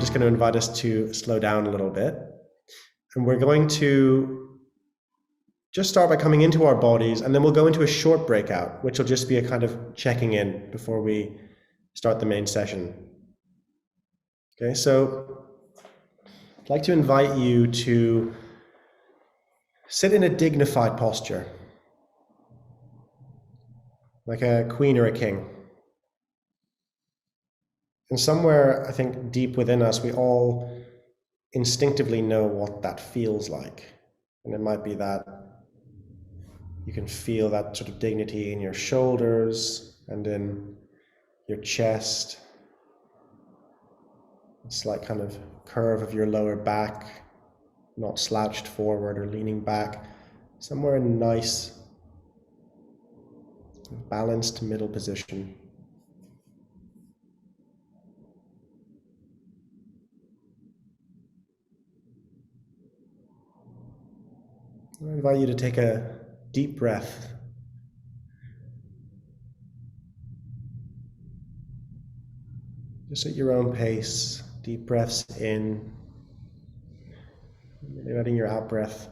just going to invite us to slow down a little bit. And we're going to just start by coming into our bodies, and then we'll go into a short breakout, which will just be a kind of checking in before we start the main session. Okay, so I'd like to invite you to sit in a dignified posture, like a queen or a king. And somewhere, I think, deep within us, we all instinctively know what that feels like. And it might be that you can feel that sort of dignity in your shoulders and in your chest. A slight kind of curve of your lower back, not slouched forward or leaning back. Somewhere in a nice, balanced middle position. I invite you to take a deep breath. Just at your own pace, deep breaths in, letting your out breath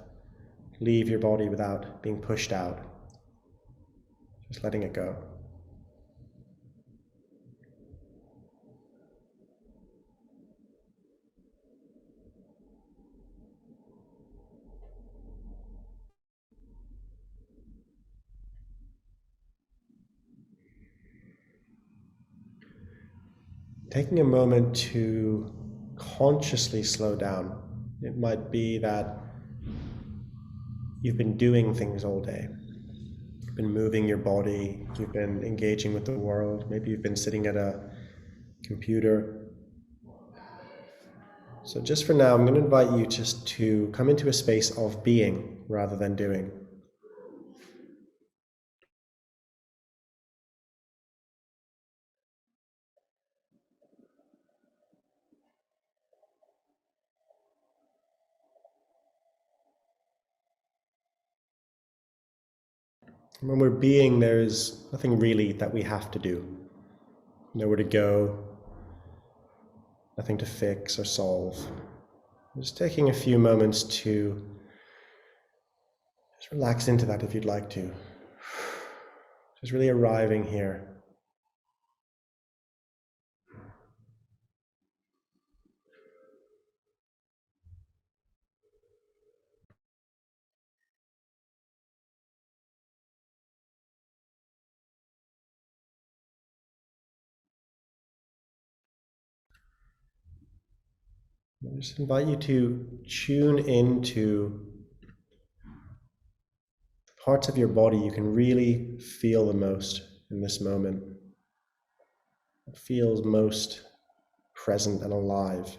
leave your body without being pushed out. Just letting it go. Taking a moment to consciously slow down. It might be that you've been doing things all day. You've been moving your body, you've been engaging with the world, maybe you've been sitting at a computer. So just for now, I'm going to invite you just to come into a space of being rather than doing. When we're being, there's nothing really that we have to do. Nowhere to go, nothing to fix or solve. Just taking a few moments to just relax into that if you'd like to. Just really arriving here. I just invite you to tune into parts of your body you can really feel the most in this moment. It feels most present and alive.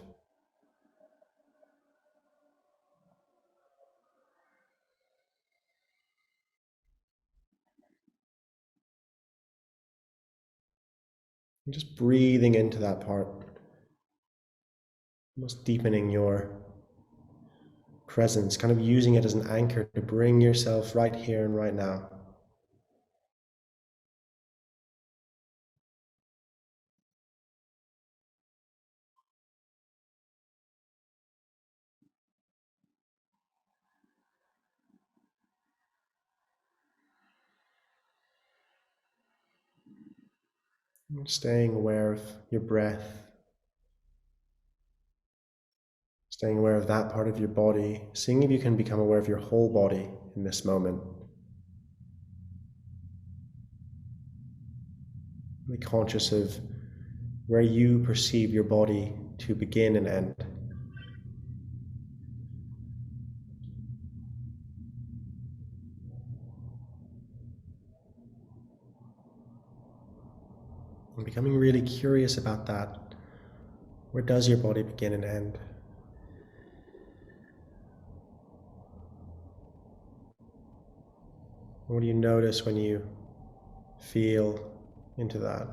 And just breathing into that part, almost deepening your presence, kind of using it as an anchor to bring yourself right here and right now. And staying aware of your breath, staying aware of that part of your body, seeing if you can become aware of your whole body in this moment. Be conscious of where you perceive your body to begin and end. And becoming really curious about that. Where does your body begin and end? What do you notice when you feel into that?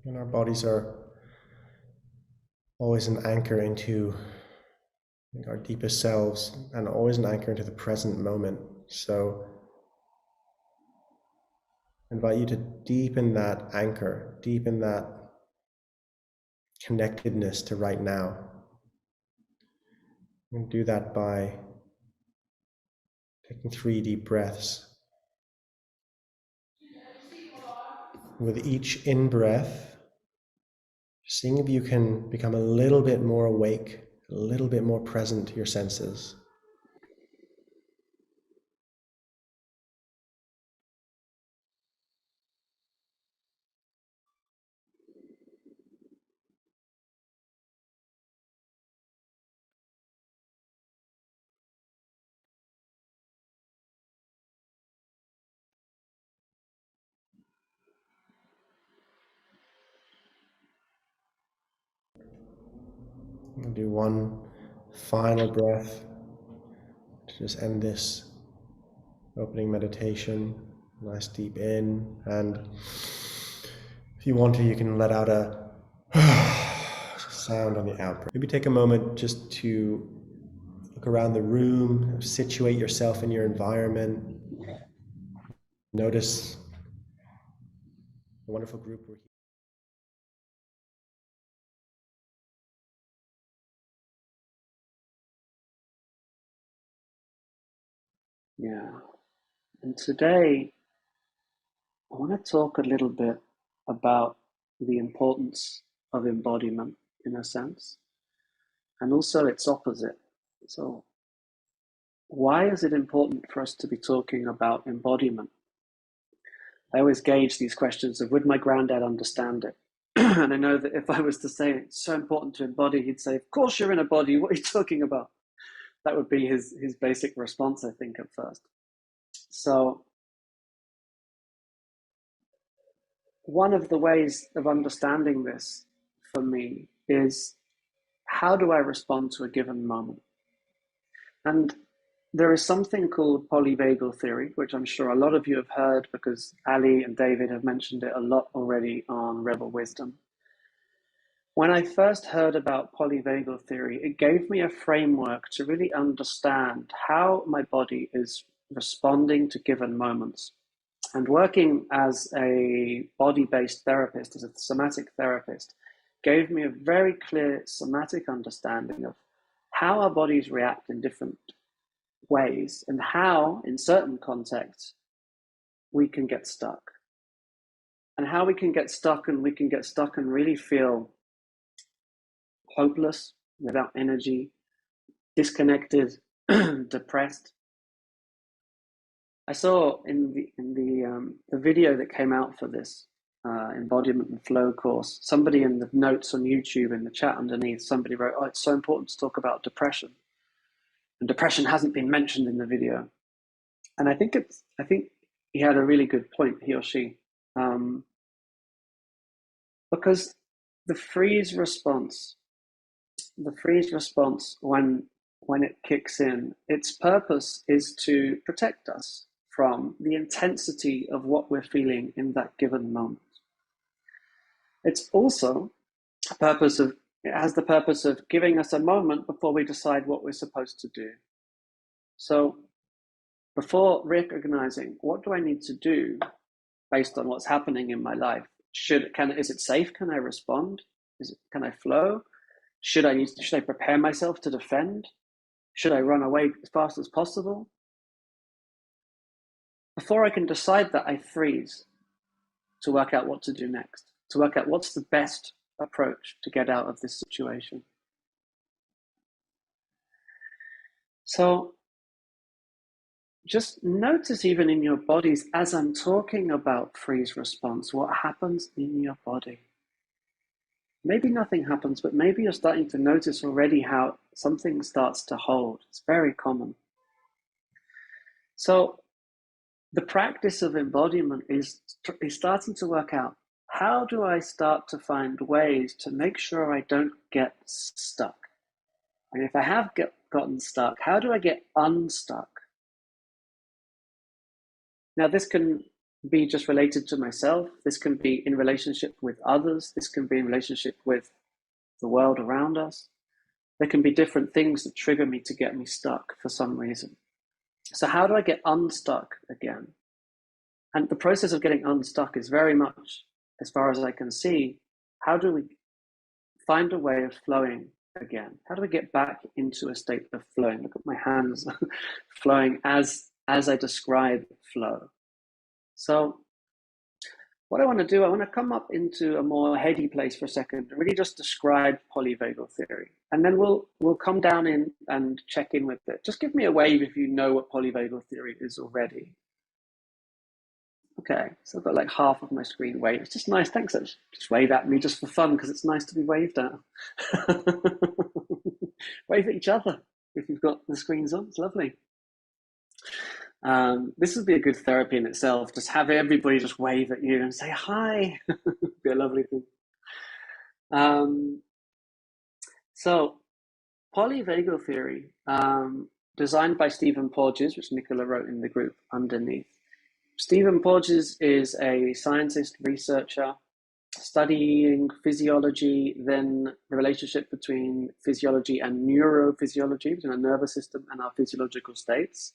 And our bodies are always an anchor into our deepest selves, and always an anchor into the present moment. So I invite you to deepen that anchor, deepen that connectedness to right now. And do that by taking 3 deep breaths. With each in-breath, seeing if you can become a little bit more awake, a little bit more present to your senses. We'll do one final breath to just end this opening meditation. Nice deep in, and if you want to, you can let out a sound on the out breath. Maybe take a moment just to look around the room, situate yourself in your environment. Notice the wonderful group we're here. Yeah, and today I want to talk a little bit about the importance of embodiment in a sense, and also its opposite. So, why is it important for us to be talking about embodiment? I always gauge these questions of would my granddad understand it? And I know that if I was to say it's so important to embody, he'd say, of course you're in a body, what are you talking about? That would be his basic response, I think, at first. So one of the ways of understanding this for me is, how do I respond to a given moment? And there is something called polyvagal theory, which I'm sure a lot of you have heard because Ali and David have mentioned it a lot already on Rebel Wisdom. When I first heard about polyvagal theory, it gave me a framework to really understand how my body is responding to given moments. And working as a body-based therapist, as a somatic therapist, gave me a very clear somatic understanding of how our bodies react in different ways and how, in certain contexts, we can get stuck. And how we can get stuck, and we can get stuck and really feel hopeless, without energy, disconnected, depressed. I saw in the video that came out for this embodiment and flow course, somebody in the notes on YouTube in the chat underneath, somebody wrote, "Oh, it's so important to talk about depression, and depression hasn't been mentioned in the video." And I think he had a really good point, he or she, because the freeze response when it kicks in, its purpose is to protect us from the intensity of what we're feeling in that given moment. It's also it has the purpose of giving us a moment before we decide what we're supposed to do. So before recognizing what do I need to do based on what's happening in my life, is it safe? Can I respond? Can I flow? Should I prepare myself to defend? Should I run away as fast as possible? Before I can decide that, I freeze to work out what to do next, to work out what's the best approach to get out of this situation. So just notice, even in your bodies, as I'm talking about freeze response, what happens in your body. Maybe nothing happens, but maybe you're starting to notice already how something starts to hold. It's very common. So the practice of embodiment is starting to work out, how do I start to find ways to make sure I don't get stuck? And if I have gotten stuck, how do I get unstuck? Now, this can be just related to myself. This can be in relationship with others. This can be in relationship with the world around us. There can be different things that trigger me to get me stuck for some reason. So how do I get unstuck again? And the process of getting unstuck is very much, as far as I can see, how do we find a way of flowing again? How do we get back into a state of flowing? Look at my hands flowing as I describe flow. So what I want to do, I want to come up into a more heady place for a second and really just describe polyvagal theory. And then we'll come down in and check in with it. Just give me a wave if you know what polyvagal theory is already. Okay, so I've got like half of my screen waved. It's just nice, thanks. Just wave at me just for fun because it's nice to be waved at. Wave at each other if you've got the screens on, it's lovely. This would be a good therapy in itself. Just have everybody just wave at you and say hi. It'd be a lovely thing. So polyvagal theory, designed by Stephen Porges, which Nicola wrote in the group underneath. Stephen Porges is a scientist, researcher, studying physiology, then the relationship between physiology and neurophysiology, between our nervous system and our physiological states,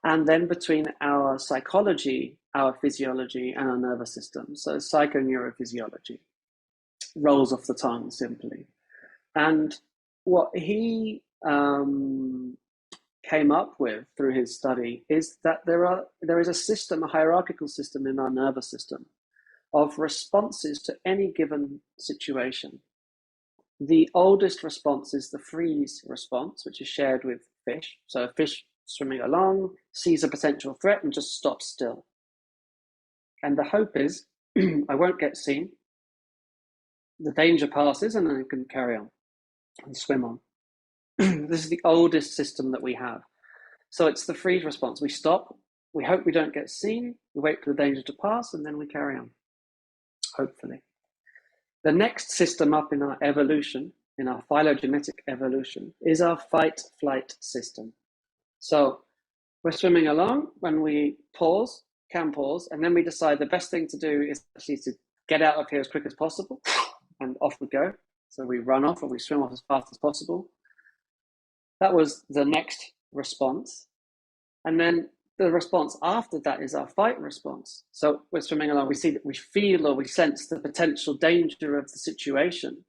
and then between our psychology, our physiology, and our nervous system. So psychoneurophysiology rolls off the tongue simply. And what he came up with through his study is that there is a system, a hierarchical system in our nervous system of responses to any given situation. The oldest response is the freeze response, which is shared with fish. So a fish swimming along sees a potential threat and just stops still. And the hope is I won't get seen. The danger passes and then I can carry on and swim on. This is the oldest system that we have. So it's the freeze response. We stop, we hope we don't get seen, we wait for the danger to pass, and then we carry on, hopefully. The next system up in our evolution, in our phylogenetic evolution, is our fight-flight system. So we're swimming along, when we pause, can pause, and then we decide the best thing to do is actually to get out of here as quick as possible, and off we go. So we run off or we swim off as fast as possible. That was the next response. And then the response after that is our fight response. So we're swimming along, we see that we feel or we sense the potential danger of the situation.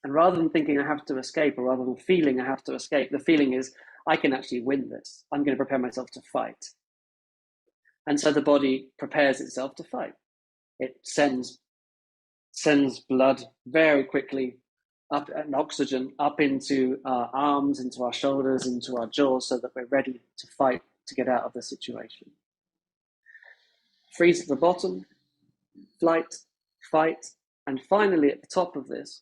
And rather than thinking I have to escape, or rather than feeling I have to escape, the feeling is I can actually win this. I'm going to prepare myself to fight. And so the body prepares itself to fight. It sends blood very quickly up, and oxygen up into our arms, into our shoulders, into our jaws, so that we're ready to fight to get out of the situation. Freeze at the bottom, flight, fight, and finally at the top of this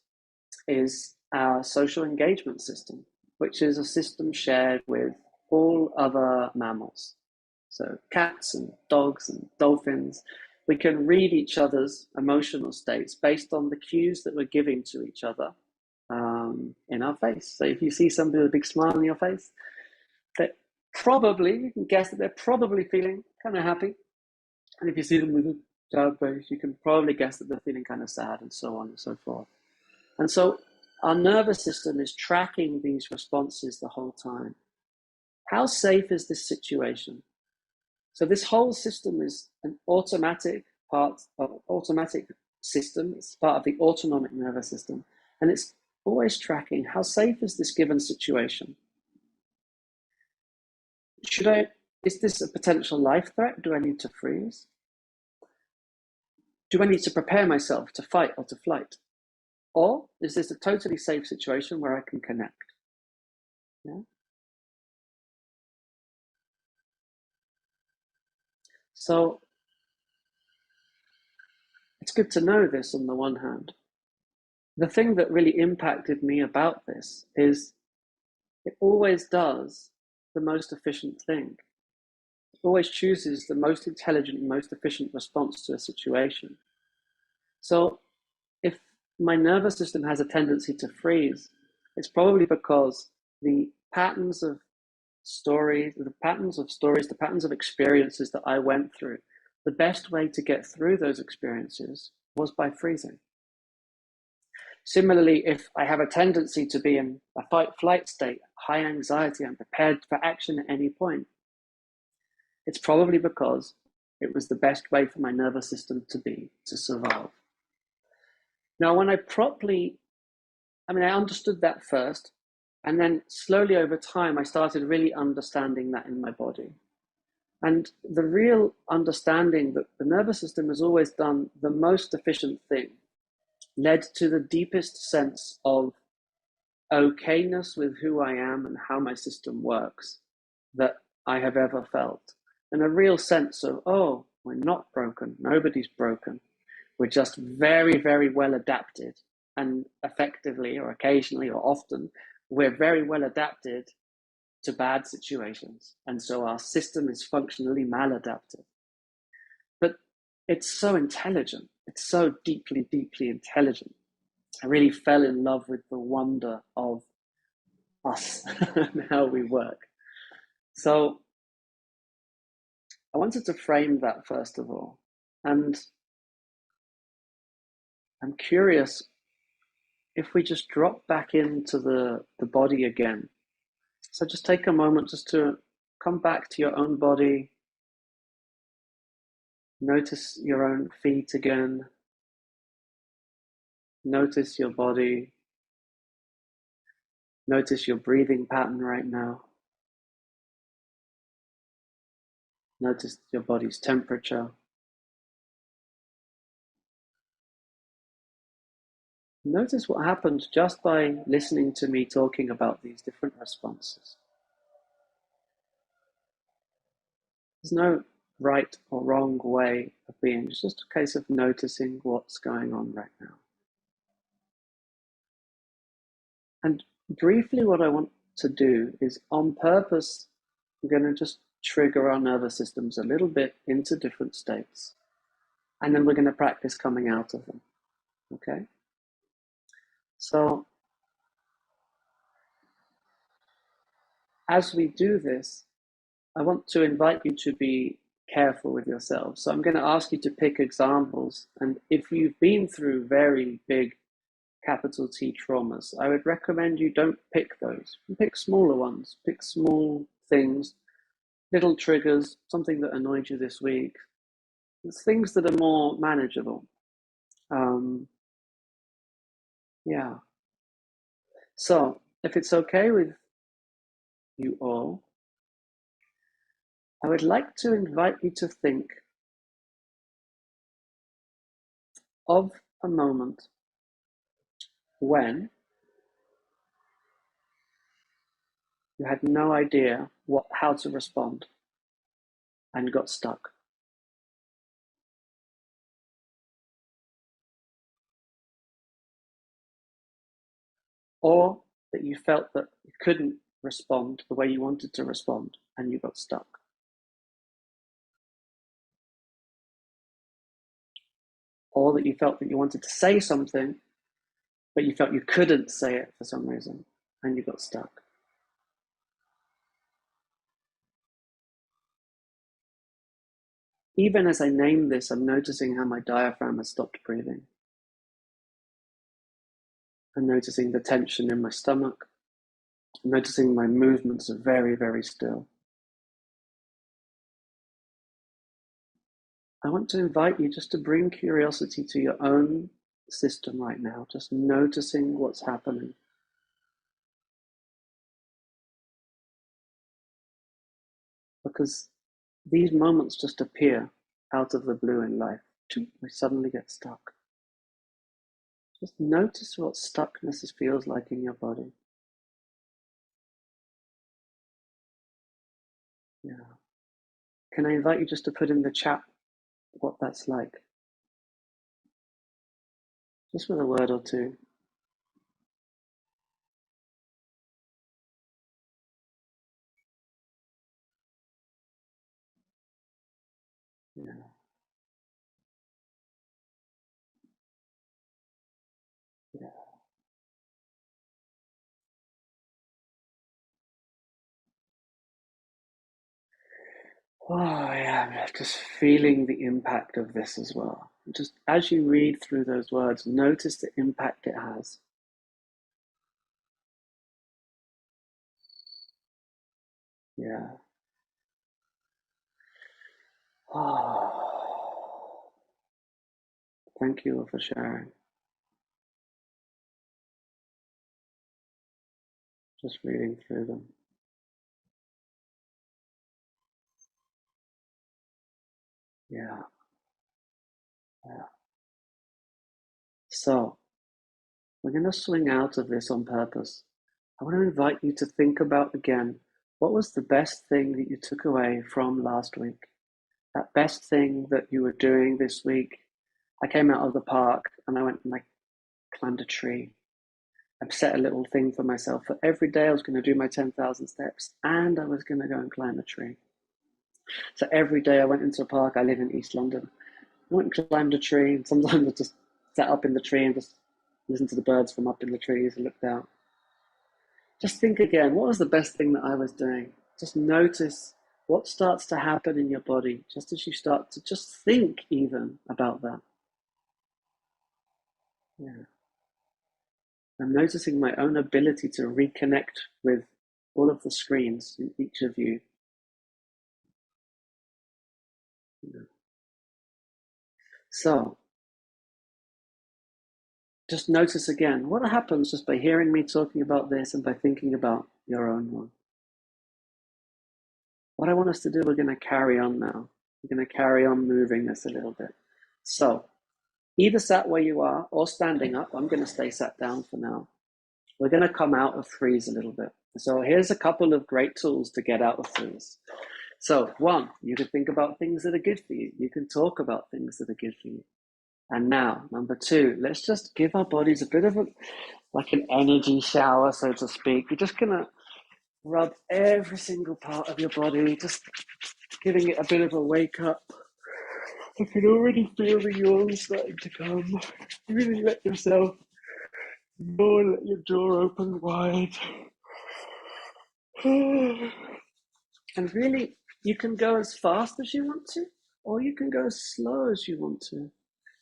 is our social engagement system, which is a system shared with all other mammals. So cats and dogs and dolphins, we can read each other's emotional states based on the cues that we're giving to each other in our face. So if you see somebody with a big smile on your face, that probably, you can guess that they're probably feeling kind of happy. And if you see them with a sad face, you can probably guess that they're feeling kind of sad, and so on and so forth. And so our nervous system is tracking these responses the whole time. How safe is this situation? So this whole system is an automatic system. It's part of the autonomic nervous system. And it's always tracking how safe is this given situation. Is this a potential life threat? Do I need to freeze? Do I need to prepare myself to fight or to flight? Or is this a totally safe situation where I can connect? Yeah. So it's good to know this on the one hand. The thing that really impacted me about this is it always does the most efficient thing. It always chooses the most intelligent, most efficient response to a situation. So if my nervous system has a tendency to freeze, it's probably because the patterns of stories, the patterns of experiences that I went through, the best way to get through those experiences was by freezing. Similarly, if I have a tendency to be in a fight-flight state, high anxiety, I'm prepared for action at any point, it's probably because it was the best way for my nervous system to be, to survive. Now, when I understood that first, and then slowly over time, I started really understanding that in my body. And the real understanding that the nervous system has always done the most efficient thing led to the deepest sense of okayness with who I am and how my system works that I have ever felt. And a real sense of, oh, we're not broken. Nobody's broken. We're just very, very well adapted. And effectively, or occasionally, or often, we're very well adapted to bad situations. And so our system is functionally maladapted. But it's so intelligent. It's so deeply, deeply intelligent. I really fell in love with the wonder of us and how we work. So I wanted to frame that first of all. And I'm curious if we just drop back into the body again. So just take a moment just to come back to your own body. Notice your own feet again. Notice your body. Notice your breathing pattern right now. Notice your body's temperature. Notice what happened just by listening to me talking about these different responses. There's no right or wrong way of being. It's just a case of noticing what's going on right now. And briefly, what I want to do is, on purpose, I'm going to just trigger our nervous systems a little bit into different states. And then we're going to practice coming out of them. Okay? So, as we do this, I want to invite you to be careful with yourselves. So I'm going to ask you to pick examples. And if you've been through very big capital T traumas, I would recommend you don't pick those. Pick smaller ones. Pick small things, little triggers, something that annoyed you this week. It's things that are more manageable. Yeah. So if it's okay with you all, I would like to invite you to think of a moment when you had no idea how to respond and got stuck. Or that you felt that you couldn't respond the way you wanted to respond and you got stuck. Or that you felt that you wanted to say something, but you felt you couldn't say it for some reason and you got stuck. Even as I name this, I'm noticing how my diaphragm has stopped breathing. I'm noticing the tension in my stomach. I'm noticing my movements are very, very still. I want to invite you just to bring curiosity to your own system right now, just noticing what's happening. Because these moments just appear out of the blue in life. We suddenly get stuck. Just notice what stuckness feels like in your body. Yeah. Can I invite you just to put in the chat what that's like? Just with a word or two. Yeah. Yeah. Oh, yeah, just feeling the impact of this as well. Just as you read through those words, notice the impact it has. Yeah. Oh, thank you for sharing. Just reading through them. Yeah, yeah. So, we're going to swing out of this on purpose. I want to invite you to think about again, what was the best thing that you took away from last week? That best thing that you were doing this week. I came out of the park and I went and I climbed a tree. I've set a little thing for myself for every day I was going to do my 10,000 steps and I was going to go and climb a tree. So every day I went into a park. I live in East London. I went and climbed a tree, and sometimes I just sat up in the tree and just listened to the birds from up in the trees and looked out. Just think again, what was the best thing that I was doing? Just notice what starts to happen in your body just as you start to just think even about that. Yeah. I'm noticing my own ability to reconnect with all of the screens in each of you. So just notice again what happens just by hearing me talking about this and by thinking about your own one. What I want us to do, we're going to carry on now. We're going to carry on moving this a little bit. So either sat where you are or standing up. I'm going to stay sat down for now. We're going to come out of threes a little bit. So here's a couple of great tools to get out of threes. So one, you can think about things that are good for you. You can talk about things that are good for you. And now, number two, let's just give our bodies a bit of like an energy shower, so to speak. You're just going to rub every single part of your body, just giving it a bit of a wake up. I can already feel the yawns starting to come. Really let yourself yawn, let your jaw open wide. And really, you can go as fast as you want to, or you can go as slow as you want to.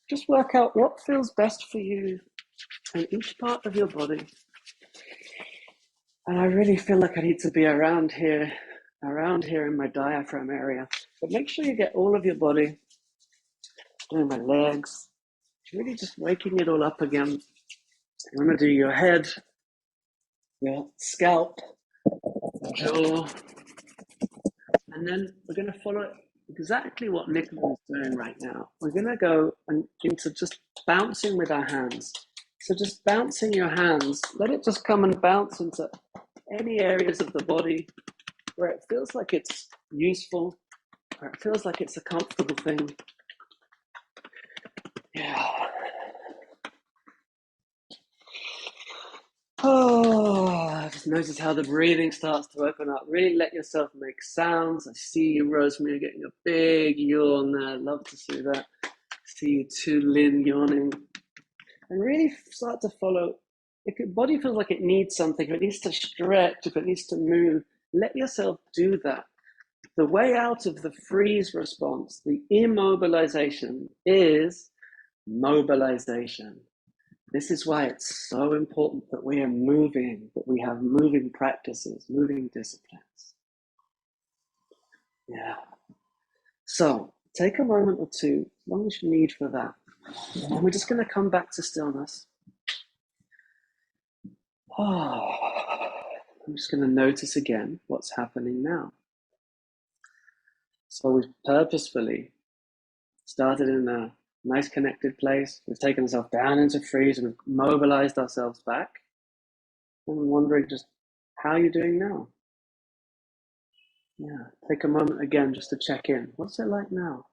Just work out what feels best for you and each part of your body. And I really feel like I need to be around here in my diaphragm area. But make sure you get all of your body, doing my legs, really just waking it all up again. You want to do your head, your scalp, jaw, and then we're going to follow exactly what Nicola is doing right now. We're going to go into just bouncing with our hands. So just bouncing your hands, let it just come and bounce into any areas of the body where it feels like it's useful, where it feels like it's a comfortable thing. Yeah. Oh, just notice how the breathing starts to open up. Really let yourself make sounds. I see you, Rosemary, getting a big yawn there. Love to see that. See you too, Lynn, yawning. And really start to follow. If your body feels like it needs something, if it needs to stretch, if it needs to move, let yourself do that. The way out of the freeze response, the immobilization, is mobilization. This is why it's so important that we are moving, that we have moving practices, moving disciplines. Yeah. So take a moment or two, as long as you need for that. And we're just going to come back to stillness. Oh, I'm just going to notice again what's happening now. So we've purposefully started in a nice connected place. We've taken ourselves down into freeze and we've mobilized ourselves back. And I'm wondering just how you're doing now. Yeah, take a moment again just to check in. What's it like now?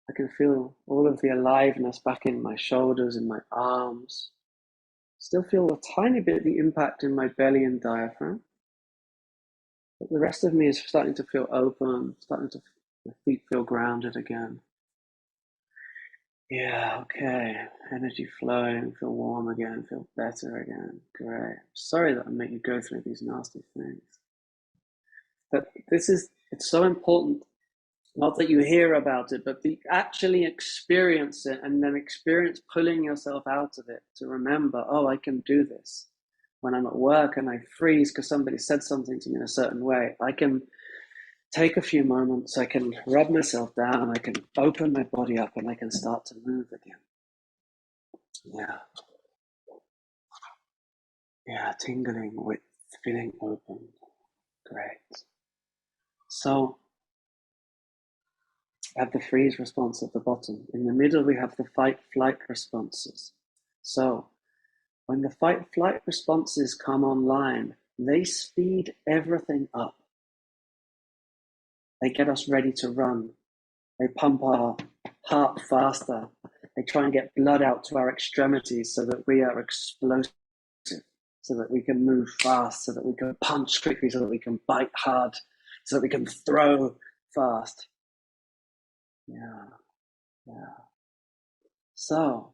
I can feel all of the aliveness back in my shoulders and my arms. Still feel a tiny bit of the impact in my belly and diaphragm. But the rest of me is starting to feel open, my feet feel grounded again. Yeah, okay. Energy flowing, feel warm again, feel better again. Great. Sorry that I make you go through these nasty things. But this is It's so important, not that you hear about it, but the actually experience it, and then experience pulling yourself out of it to remember, oh, I can do this. When I'm at work and I freeze because somebody said something to me in a certain way, I can take a few moments, I can rub myself down, I can open my body up, and I can start to move again. Yeah. Yeah, tingling with feeling open. Great. So we have the freeze response at the bottom. In the middle, we have the fight-flight responses. So when the fight-flight responses come online, they speed everything up. They get us ready to run. They pump our heart faster. They try and get blood out to our extremities so that we are explosive, so that we can move fast, so that we can punch quickly, so that we can bite hard, so that we can throw fast. Yeah, yeah. So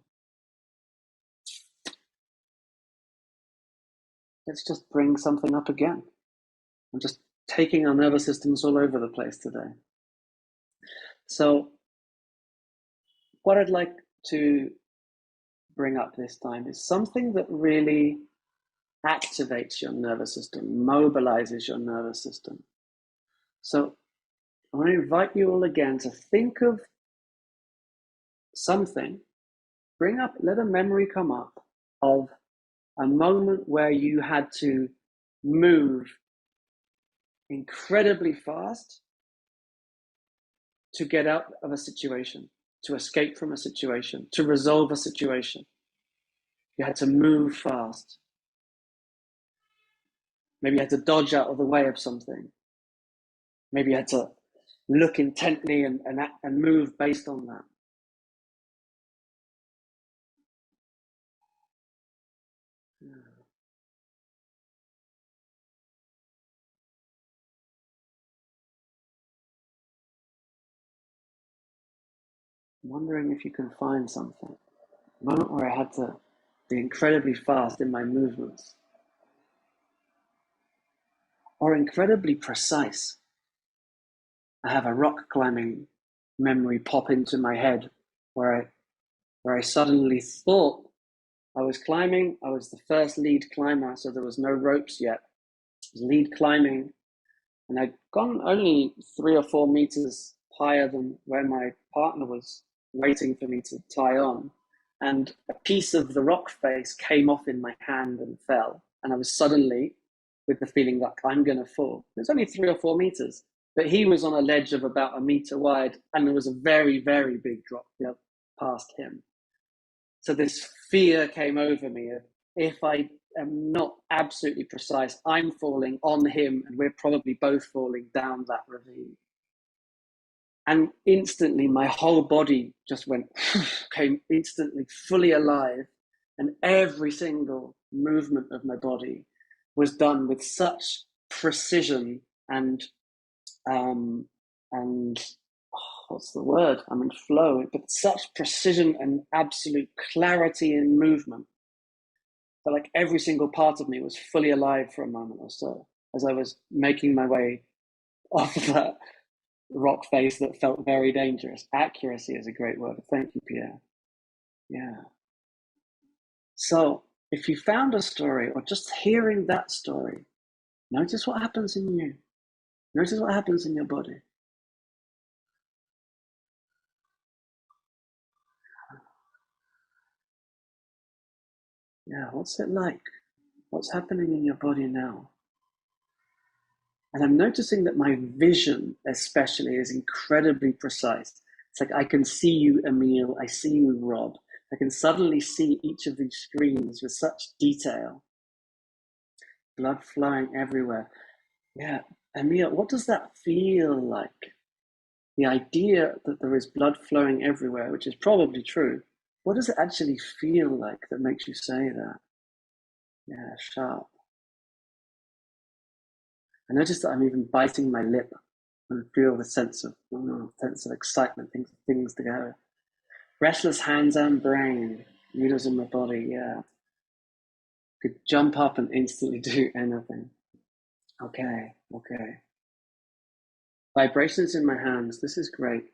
let's just bring something up again. I'm just taking our nervous systems all over the place today. So what I'd like to bring up this time is something that really activates your nervous system, mobilizes your nervous system. So I want to invite you all again to think of something, let a memory come up of a moment where you had to move incredibly fast to get out of a situation, to escape from a situation, to resolve a situation. You had to move fast. Maybe you had to dodge out of the way of something. Maybe you had to look intently and move based on that. Yeah. I'm wondering if you can find something. A moment where I had to be incredibly fast in my movements, or incredibly precise. I have a rock climbing memory pop into my head where I suddenly thought I was climbing. I was the first lead climber, so there was no ropes yet. I was lead climbing, and I'd gone only 3 or 4 meters higher than where my partner was waiting for me to tie on. And a piece of the rock face came off in my hand and fell. And I was suddenly with the feeling that I'm going to fall. It was only 3 or 4 meters, but he was on a ledge of about a meter wide, and there was a very, very big drop past him. So this fear came over me of, if I am not absolutely precise, I'm falling on him, and we're probably both falling down that ravine. And instantly my whole body just came instantly fully alive, and every single movement of my body was done with such precision and what's the word? I mean, flow, but such precision and absolute clarity in movement that like every single part of me was fully alive for a moment or so as I was making my way off that rock face that felt very dangerous. Accuracy is a great word. Thank you, Pierre. Yeah. So if you found a story or just hearing that story, notice what happens in you. Notice what happens in your body. Yeah, what's it like? What's happening in your body now? And I'm noticing that my vision, especially, is incredibly precise. It's like I can see you, Emil. I see you, Rob. I can suddenly see each of these screens with such detail. Blood flowing everywhere. Yeah, Emil, what does that feel like? The idea that there is blood flowing everywhere, which is probably true, what does it actually feel like that makes you say that? Yeah, sharp. I notice that I'm even biting my lip and feel the sense of excitement, things together. Restless hands and brain, needles in my body, yeah. Could jump up and instantly do anything. Okay. Vibrations in my hands. This is great.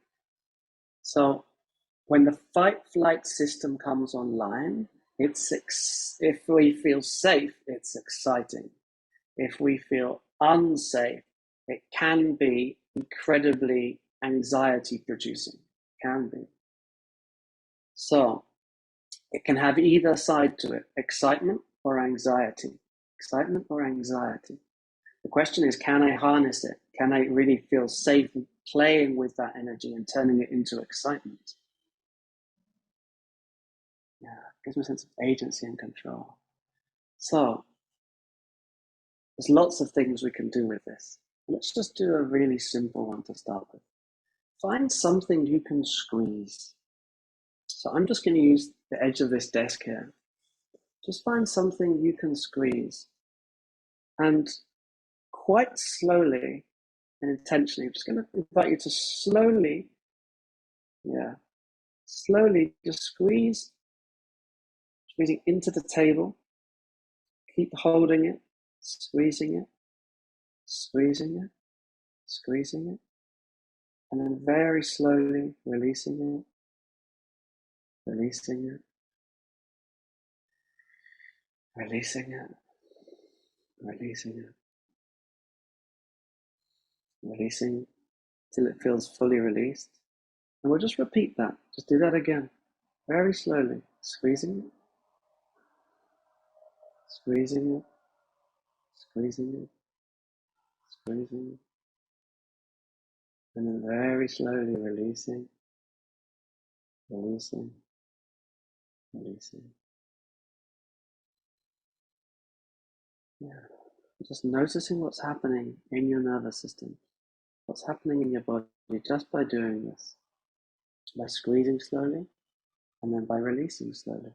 So when the fight-flight system comes online, if we feel safe, it's exciting. If we feel unsafe, it can be incredibly anxiety-producing. Can be. So it can have either side to it, excitement or anxiety. Excitement or anxiety. The question is, can I harness it? Can I really feel safe playing with that energy and turning it into excitement? Yeah, it gives me a sense of agency and control. So there's lots of things we can do with this. Let's just do a really simple one to start with. Find something you can squeeze. So I'm just going to use the edge of this desk here. Just find something you can squeeze. And quite slowly and intentionally, I'm just going to invite you to slowly just squeezing into the table. Keep holding it, squeezing it, squeezing it, squeezing it, and then very slowly releasing it, releasing it, releasing it, releasing it, releasing till it feels fully released. And we'll just repeat that. Just do that again, very slowly, squeezing it, squeezing it, squeezing it, squeezing it, and then very slowly releasing, releasing, releasing. Yeah. Just noticing what's happening in your nervous system, what's happening in your body just by doing this, by squeezing slowly and then by releasing slowly.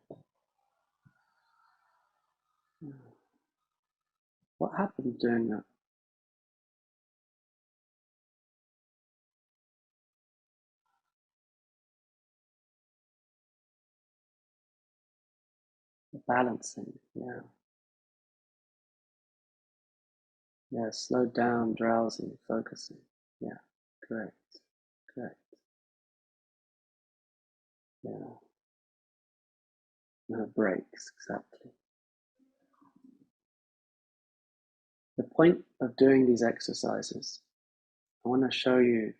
Yeah. What happens doing that? The balancing, yeah. Yeah, slow down, drowsy, focusing. Yeah, correct, correct. Yeah, no breaks, exactly. The point of doing these exercises, I want to show you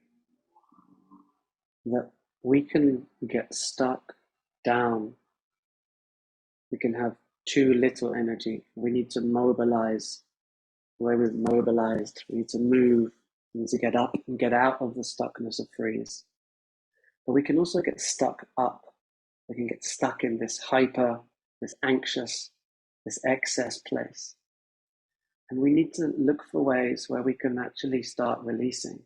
that we can get stuck down. We can have too little energy. We need to mobilize. The way we've mobilized, we need to move, we need to get up and get out of the stuckness of freeze. But we can also get stuck up. We can get stuck in this hyper, this anxious, this excess place. And we need to look for ways where we can actually start releasing.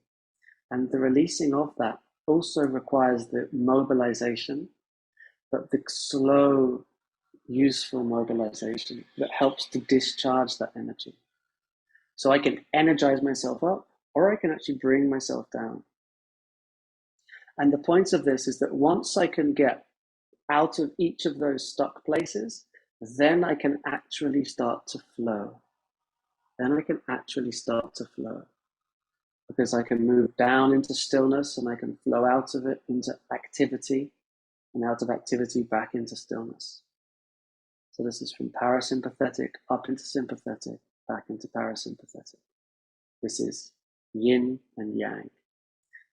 And the releasing of that also requires the mobilization, but the slow, useful mobilization that helps to discharge that energy. So I can energize myself up, or I can actually bring myself down. And the point of this is that once I can get out of each of those stuck places, then I can actually start to flow. Then I can actually start to flow. Because I can move down into stillness and I can flow out of it into activity, and out of activity back into stillness. So this is from parasympathetic up into sympathetic, back into parasympathetic. This is yin and yang.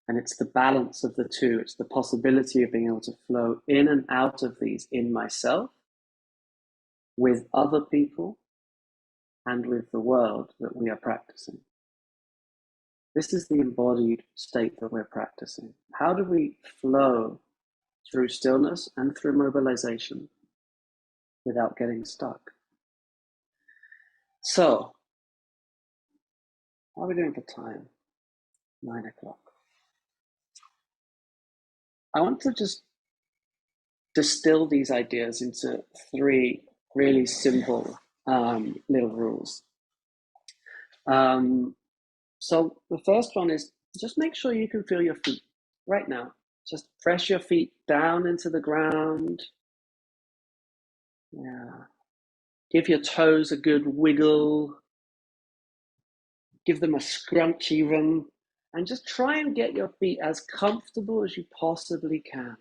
And it's the balance of the two. It's the possibility of being able to flow in and out of these in myself, with other people, and with the world that we are practicing. This is the embodied state that we're practicing. How do we flow through stillness and through mobilization without getting stuck? So, how are we doing for time? 9 o'clock. I want to just distill these ideas into 3 really simple little rules. So the first one is just make sure you can feel your feet right now. Just press your feet down into the ground. Yeah. Give your toes a good wiggle. Give them a scrunch even. And just try and get your feet as comfortable as you possibly can.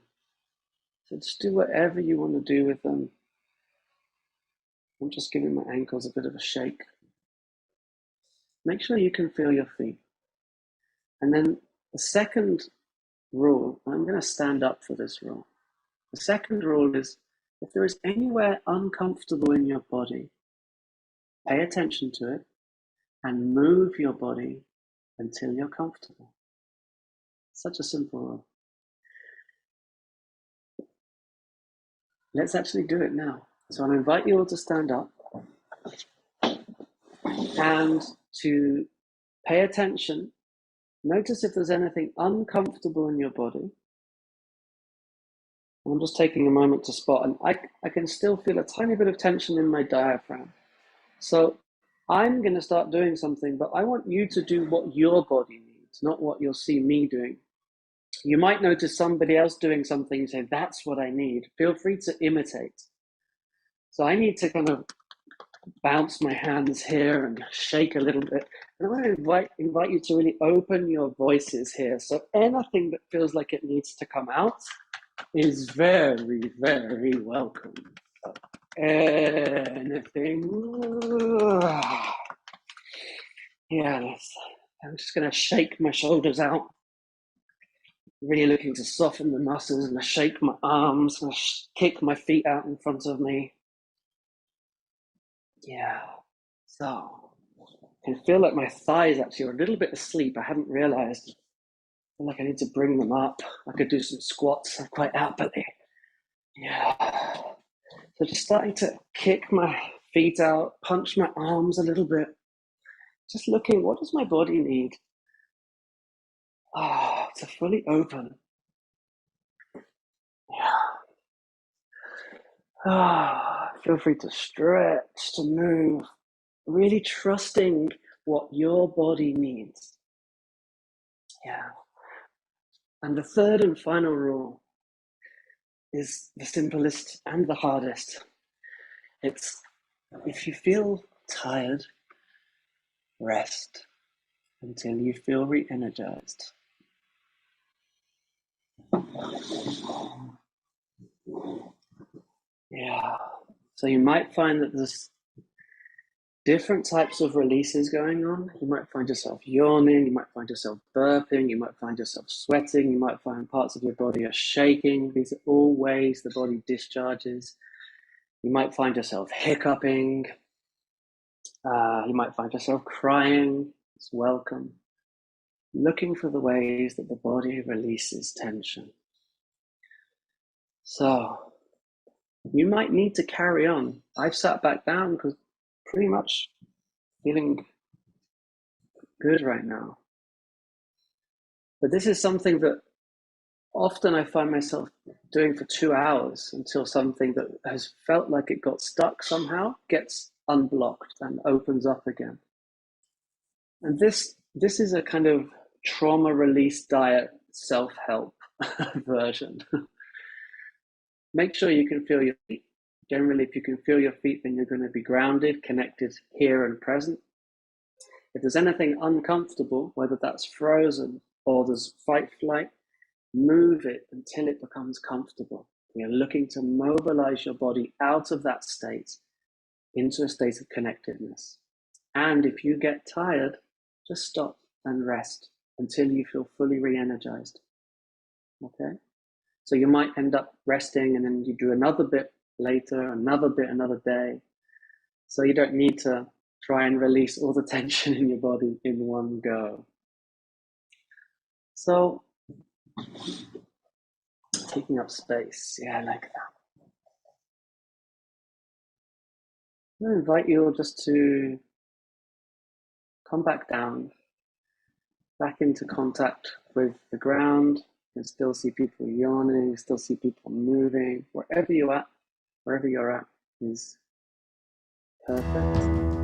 So just do whatever you want to do with them. I'm just giving my ankles a bit of a shake. Make sure you can feel your feet. And then the second rule, I'm going to stand up for this rule. The second rule is, if there is anywhere uncomfortable in your body, pay attention to it and move your body until you're comfortable. Such a simple rule. Let's actually do it now. So I'll invite you all to stand up and to pay attention. Notice if there's anything uncomfortable in your body. I'm just taking a moment to spot, and I can still feel a tiny bit of tension in my diaphragm. So I'm going to start doing something, but I want you to do what your body needs, not what you'll see me doing. You might notice somebody else doing something and say, that's what I need. Feel free to imitate. So I need to kind of bounce my hands here and shake a little bit. And I want to invite you to really open your voices here. So anything that feels like it needs to come out is very, very welcome. Anything. Yes. I'm just going to shake my shoulders out. Really looking to soften the muscles, and I shake my arms, and I kick my feet out in front of me. Yeah. So I can feel like my thighs actually are a little bit asleep. I hadn't realized. I feel like I need to bring them up. I could do some squats quite happily. Yeah. So just starting to kick my feet out, punch my arms a little bit. Just looking, what does my body need? To fully open. Yeah. Feel free to stretch, to move. Really trusting what your body needs. Yeah. And the third and final rule is the simplest and the hardest. It's, if you feel tired, rest until you feel re-energized. Yeah. So you might find that there's different types of releases going on. You might find yourself yawning, you might find yourself burping, you might find yourself sweating, you might find parts of your body are shaking. These are all ways the body discharges. You might find yourself hiccuping. You might find yourself crying. It's welcome. Looking for the ways that the body releases tension. So you might need to carry on. I've sat back down because pretty much feeling good right now. But this is something that often I find myself doing for 2 hours until something that has felt like it got stuck somehow gets unblocked and opens up again. And this is a kind of trauma release diet self-help version. Make sure you can feel your feet. Generally, if you can feel your feet, then you're going to be grounded, connected here and present. If there's anything uncomfortable, whether that's frozen or there's fight flight, move it until it becomes comfortable. You're looking to mobilize your body out of that state into a state of connectedness. And if you get tired, just stop and rest until you feel fully re-energized. Okay? So you might end up resting and then you do another bit later, another bit another day. So you don't need to try and release all the tension in your body in one go. So taking up space, yeah, I like that. I'm going to invite you all just to come back down, back into contact with the ground. You can still see people yawning, still see people moving. Wherever you're at is perfect.